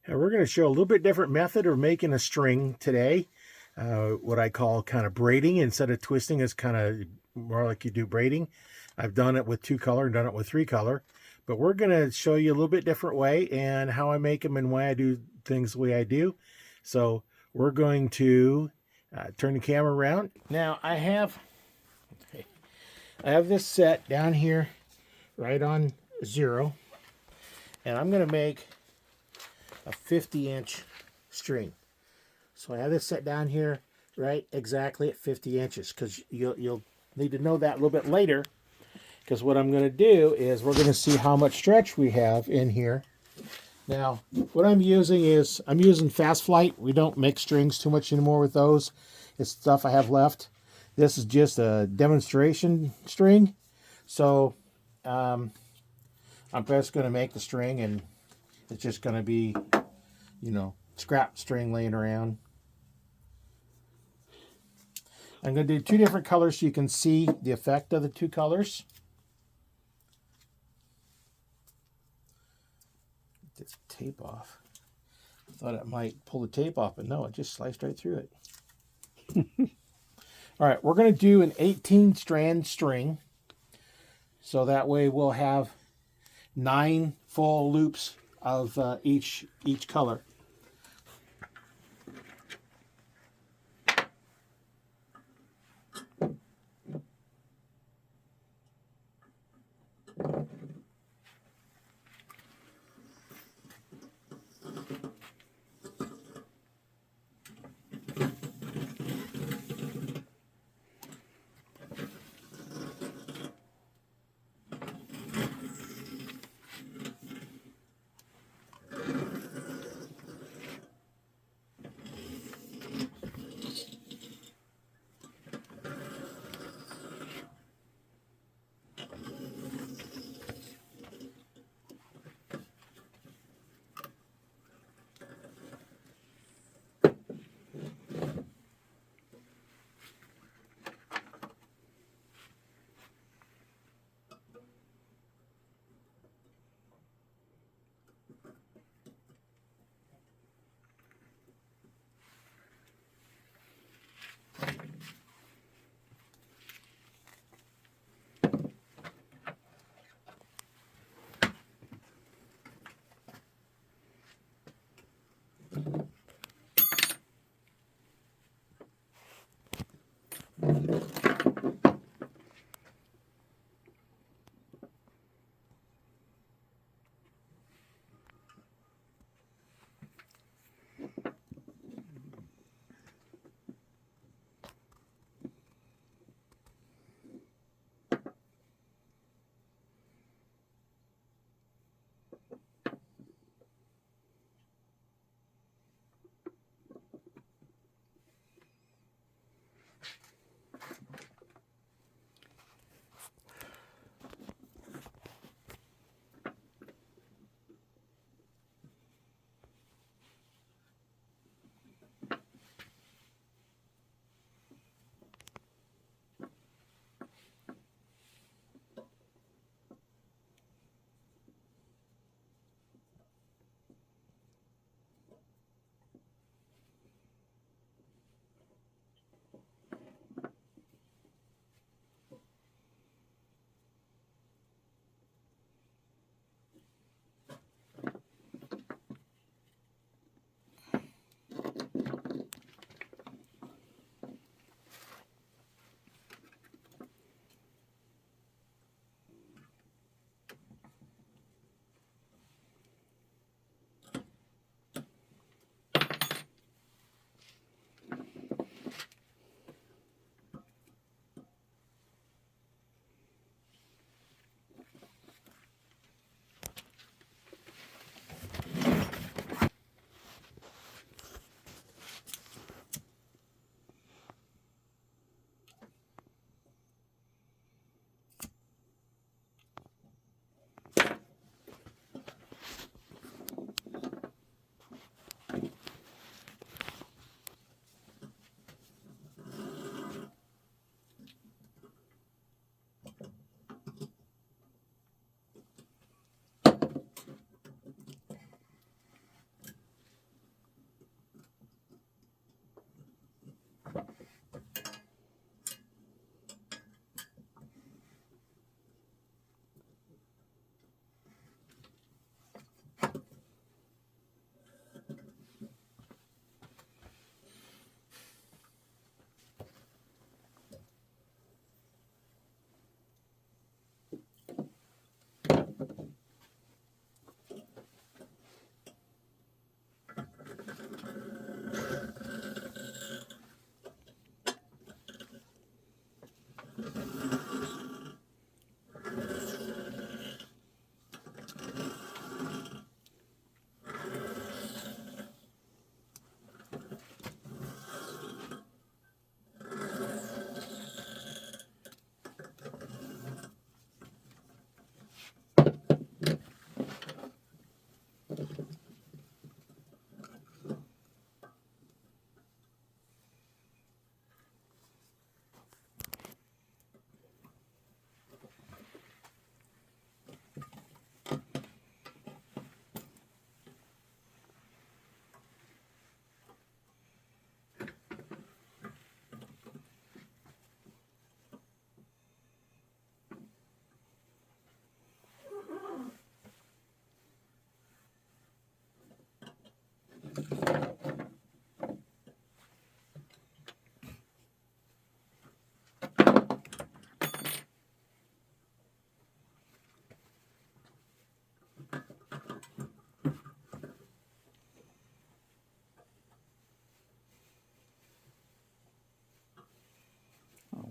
And we're going to show a little bit different method of making a string today. What I call kind of braiding. Instead of twisting, it's kind of more like you do braiding. I've done it with 2-color and done it with 3-color. But we're going to show you a little bit different way and how I make them and why I do things the way I do. So we're going to turn the camera around. Now I have this set down here right on 0. And I'm going to make a 50-inch string. So I have this set down here right exactly at 50 inches because you'll need to know that a little bit later, because what I'm going to do is we're going to see how much stretch we have in here. Now, what I'm using is Fast Flight. We don't make strings too much anymore with those. It's stuff I have left. This is just a demonstration string. So I'm just going to make the string, and it's just going to be, scrap string laying around. I'm going to do 2 different colors so you can see the effect of the 2 colors. Get this tape off. I thought it might pull the tape off, but no, it just sliced right through it. All right, we're going to do an 18-strand string. So that way we'll have 9 full loops of each color.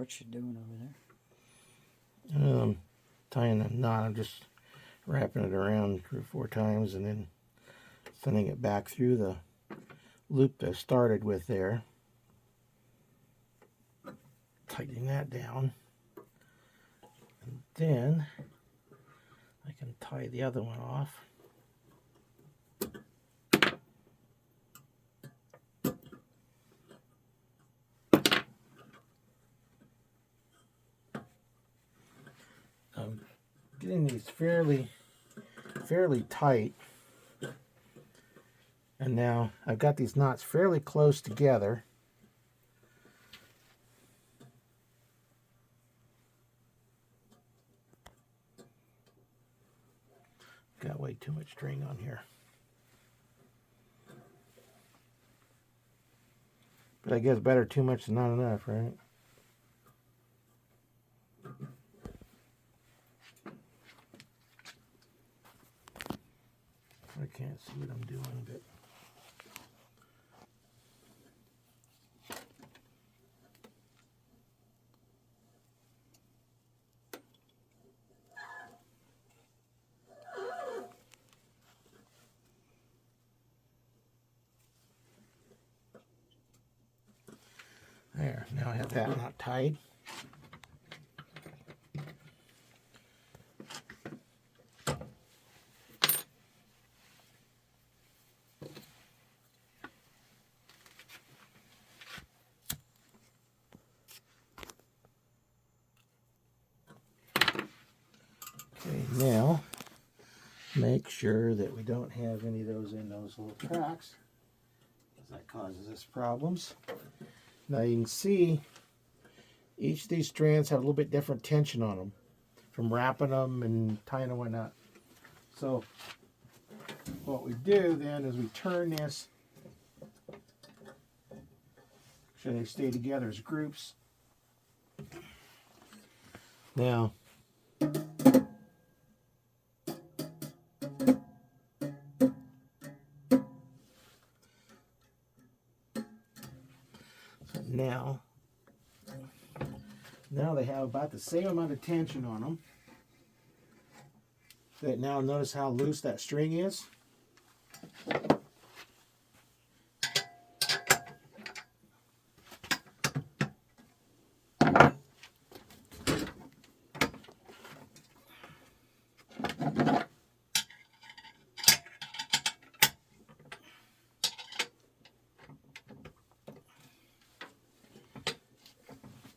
what you doing over there? Tying a knot. I'm just wrapping it around 3 or 4 times and then sending it back through the loop that I started with there. Tightening that down. And then I can tie the other one off. I'm getting these fairly tight. And now I've got these knots fairly close together. Got way too much string on here. But I guess better too much than not enough, right? I can't see what I'm doing, but there, now I have that knot tied. Okay, now make sure that we don't have any of those in those little tracks, because that causes us problems. Now you can see each of these strands have a little bit different tension on them from wrapping them and tying them and whatnot. So what we do then is we turn this, so they stay together as groups. Now now they have about the same amount of tension on them. That now notice how loose that string is.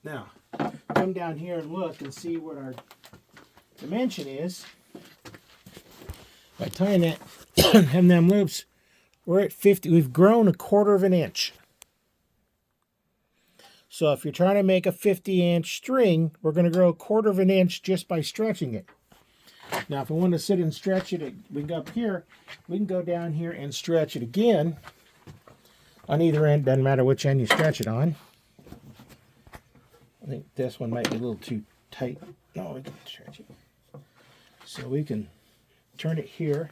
Now, come down here and look and see what our dimension is. By tying that and them loops, we're at 50. We've grown 1/4 of an inch. So if you're trying to make a 50-inch string, we're going to grow 1/4 of an inch just by stretching it. Now, if we want to sit and stretch it, we can go up here. We can go down here and stretch it again on either end. Doesn't matter which end you stretch it on. I think this one might be a little too tight. No, we can stretch it. So we can turn it here.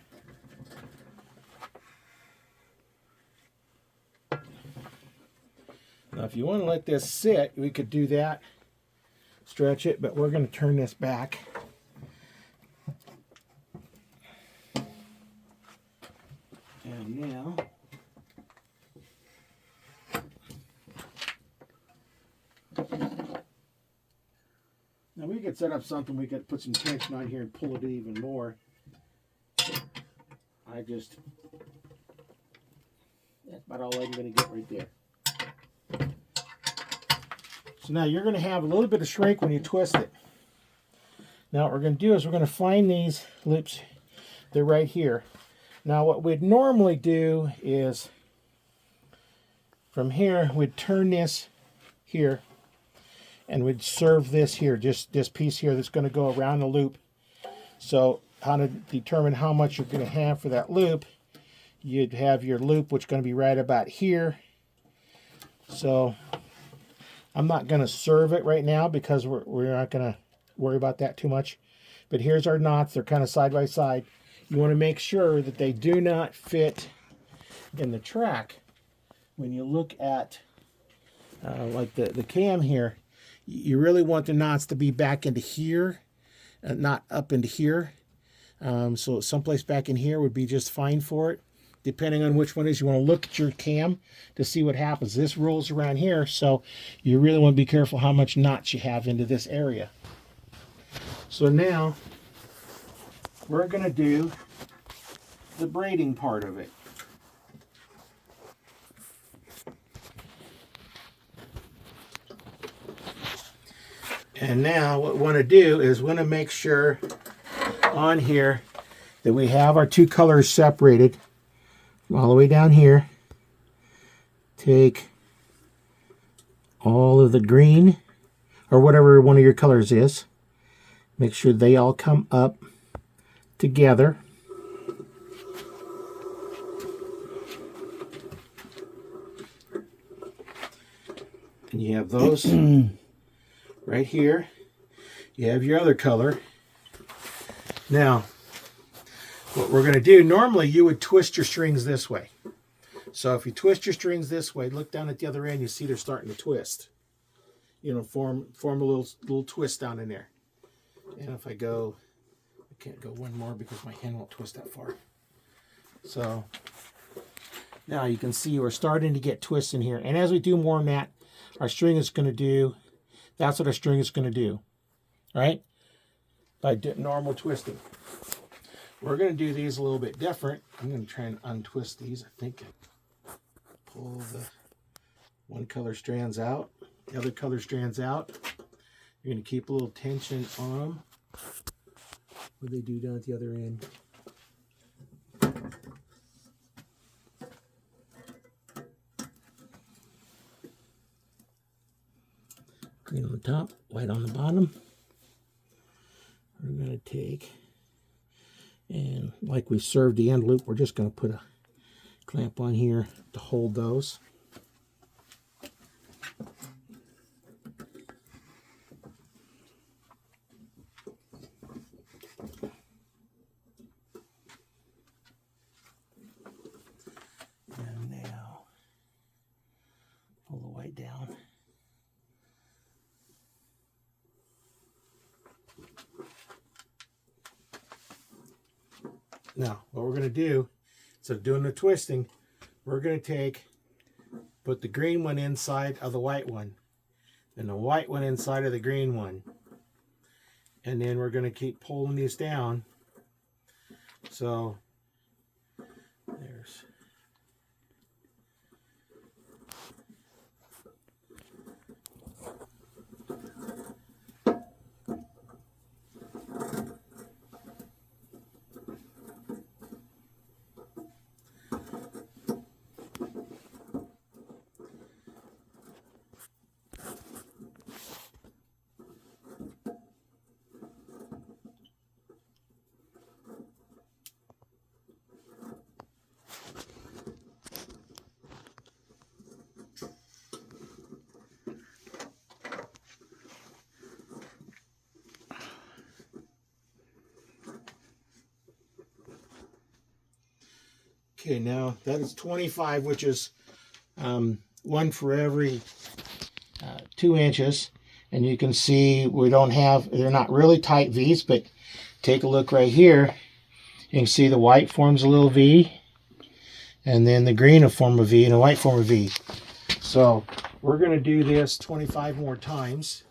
Now, if you want to let this sit, we could do that, stretch it, but we're going to turn this back. And now, we could set up something, we could put some tension on here and pull it even more. That's about all I'm going to get right there. So now you're going to have a little bit of shrink when you twist it. Now what we're going to do is we're going to find these loops. They're right here. Now what we'd normally do is from here we'd turn this here and we'd serve this here, just this piece here that's going to go around the loop. So how to determine how much you're going to have for that loop, you'd have your loop which is going to be right about here. So I'm not going to serve it right now because we're not going to worry about that too much. But here's our knots. They're kind of side by side. You want to make sure that they do not fit in the track. When you look at like the cam here, You really want the knots to be back into here, not up into here. So someplace back in here would be just fine for it. Depending on which one it is, you want to look at your cam to see what happens. This rolls around here, so you really want to be careful how much knots you have into this area. So now we're going to do the braiding part of it. And now what we want to do is we want to make sure on here that we have our two colors separated all the way down here. Take all of the green or whatever one of your colors is. Make sure they all come up together. And you have those right here. You have your other color. Now, what we're going to do, normally you would twist your strings this way. So if you twist your strings this way, look down at the other end, you see they're starting to twist. You know, form a little twist down in there. And if I go, I can't go one more because my hand won't twist that far. So now you can see we're starting to get twists in here. And as we do more on that, our string is going to do, that's what our string is going to do. Right? By normal twisting. We're going to do these a little bit different. I'm going to try and untwist these. I think pull the one color strands out, the other color strands out. You're going to keep a little tension on them. What do they do down at the other end? Green on the top, white on the bottom. We're going to take, and like we served the end loop, we're just going to put a clamp on here to hold those. And now, pull the white down. Now, what we're going to do, instead of doing the twisting, we're going to put the green one inside of the white one, and the white one inside of the green one. And then we're going to keep pulling these down. So, there's... Okay, now that is 25, which is one for every 2 inches. And you can see we don't have, they're not really tight V's, but take a look right here. You can see the white forms a little V, and then the green will form a V, and the white form a V. So we're going to do this 25 more times.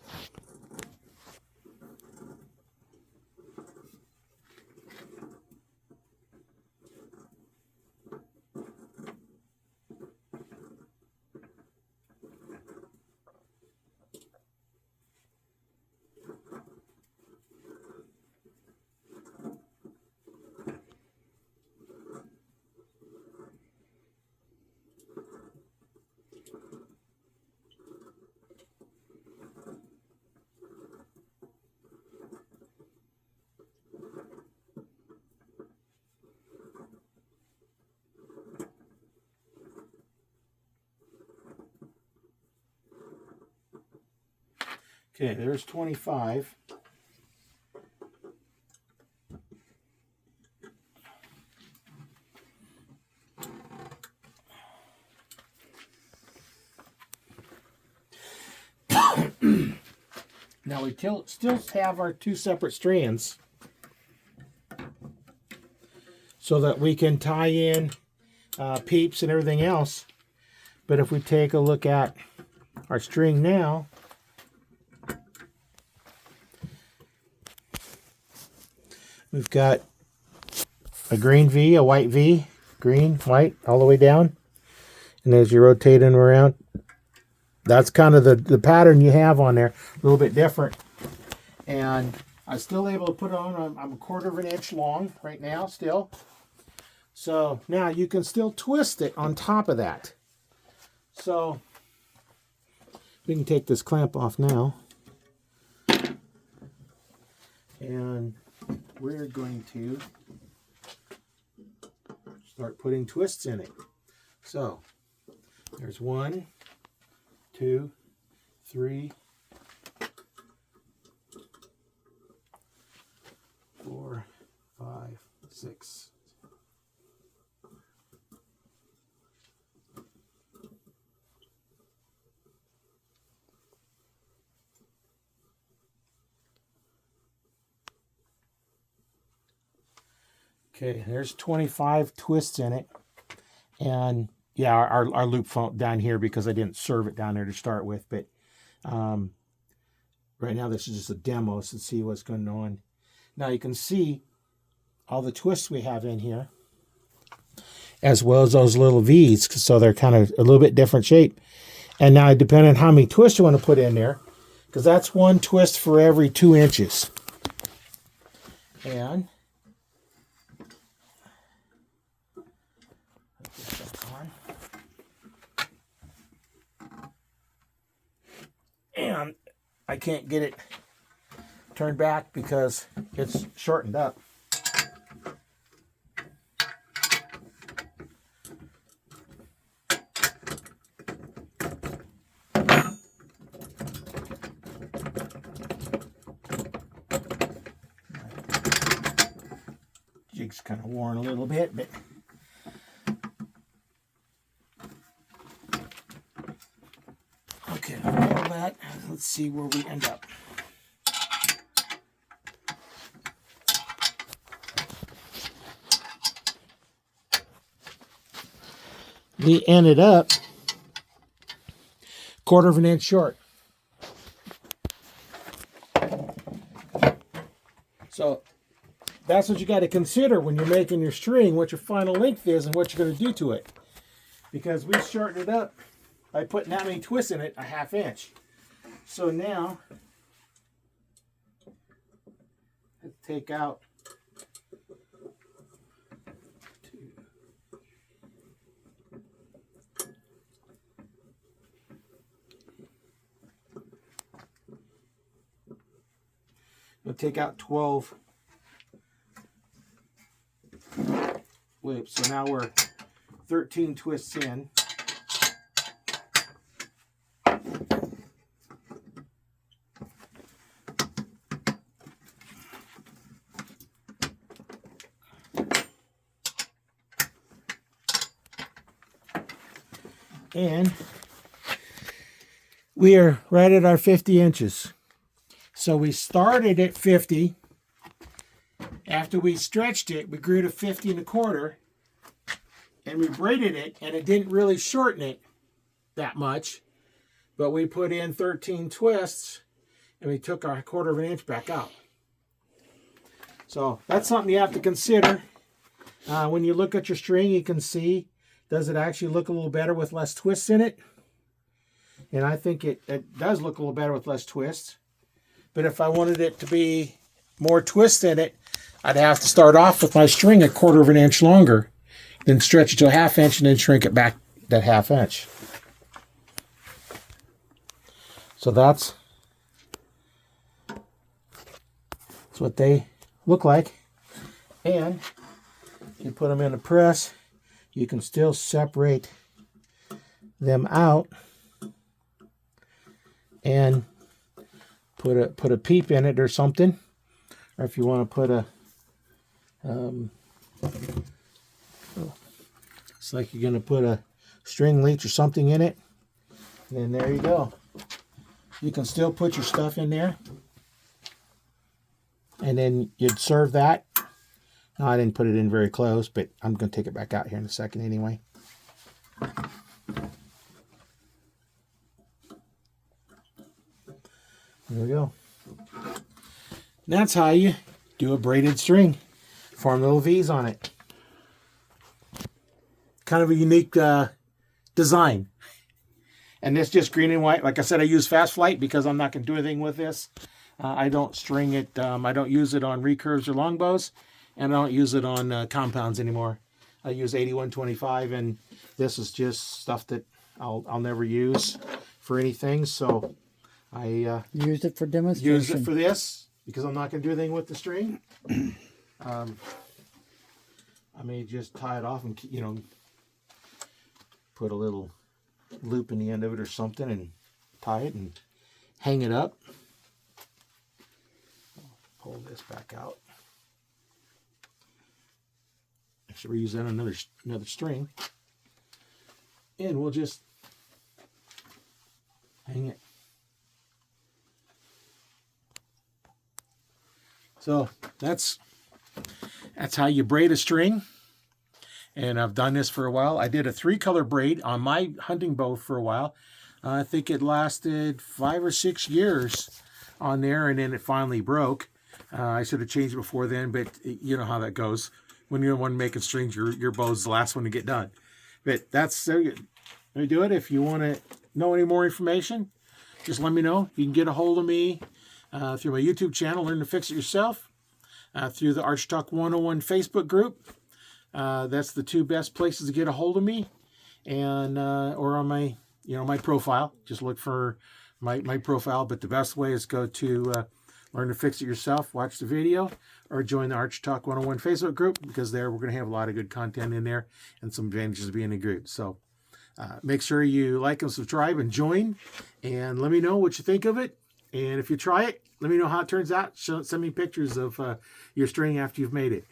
Okay, there's 25. Now we still have our 2 separate strands so that we can tie in peeps and everything else. But if we take a look at our string now, we've got a green V, a white V, green, white, all the way down. And as you rotate them around, that's kind of the pattern you have on there, a little bit different. And I'm still able to put it on, I'm a 1/4 of an inch long right now still. So now you can still twist it on top of that. So we can take this clamp off now. And we're going to start putting twists in it. So there's 1, 2, 3, 4, 5, 6. Okay, there's 25 twists in it. And yeah, our loop phone down here because I didn't serve it down there to start with. But right now this is just a demo to see what's going on. Now you can see all the twists we have in here, as well as those little V's, so they're kind of a little bit different shape. And now depending on how many twists you want to put in there, because that's 1 twist for every 2 inches. And and I can't get it turned back because it's shortened up. Jig's kind of worn a little bit, but okay, all that. Let's see where we end up. We ended up 1/4 of an inch short. So that's what you got to consider when you're making your string, what your final length is and what you're going to do to it. Because we shortened it up by putting that many twists in it, a 1/2 inch. So now, let's take out 2. We'll take out 12 loops. So now we're 13 twists in. And we are right at our 50 inches. So we started at 50. After we stretched it, we grew to 50 1/4. And we braided it, and it didn't really shorten it that much. But we put in 13 twists, and we took our 1/4 of an inch back out. So that's something you have to consider. When you look at your string, you can see, does it actually look a little better with less twists in it? And I think it does look a little better with less twists. But if I wanted it to be more twists in it, I'd have to start off with my string a 1/4 of an inch longer, then stretch it to a 1/2 inch, and then shrink it back that 1/2 inch. So that's what they look like. And you put them in a press, you can still separate them out and put a peep in it or something. Or if you want to put a it's like you're going to put a string leech or something in it, and then there you go. You can still put your stuff in there. and then you'd serve that. No, I didn't put it in very close, but I'm going to take it back out here in a second anyway. There we go. That's how you do a braided string. Form little V's on it. Kind of a unique design. And this just green and white. Like I said, I use Fast Flight because I'm not going to do anything with this. I don't string it. I don't use it on recurves or longbows. And I don't use it on compounds anymore. I use 8125, and this is just stuff that I'll never use for anything. So I used it for demonstration. use it for this because I'm not going to do anything with the string. I may just tie it off and, you know, put a little loop in the end of it or something and tie it and hang it up. Pull this back out. Actually, we're using another string, and we'll just hang it. So that's how you braid a string. And I've done this for a while. I did a 3-color braid on my hunting bow for a while. I think it lasted 5 or 6 years on there, and then it finally broke. I should have changed it before then, but you know how that goes. When you're the one making strings, your bow's the last one to get done. But that's so good. Let me do it. If you want to know any more information, just let me know. You can get a hold of me through my YouTube channel, Learn to Fix It Yourself, through the Arch Talk 101 Facebook group. That's the 2 best places to get a hold of me, and or on my my profile. Just look for my profile. But the best way is go to Learn to Fix It Yourself, watch the video, or join the Arch Talk 101 Facebook group, because there we're going to have a lot of good content in there and some advantages of being in a group. So make sure you like and subscribe and join, and let me know what you think of it. And if you try it, let me know how it turns out. Send me pictures of your string after you've made it.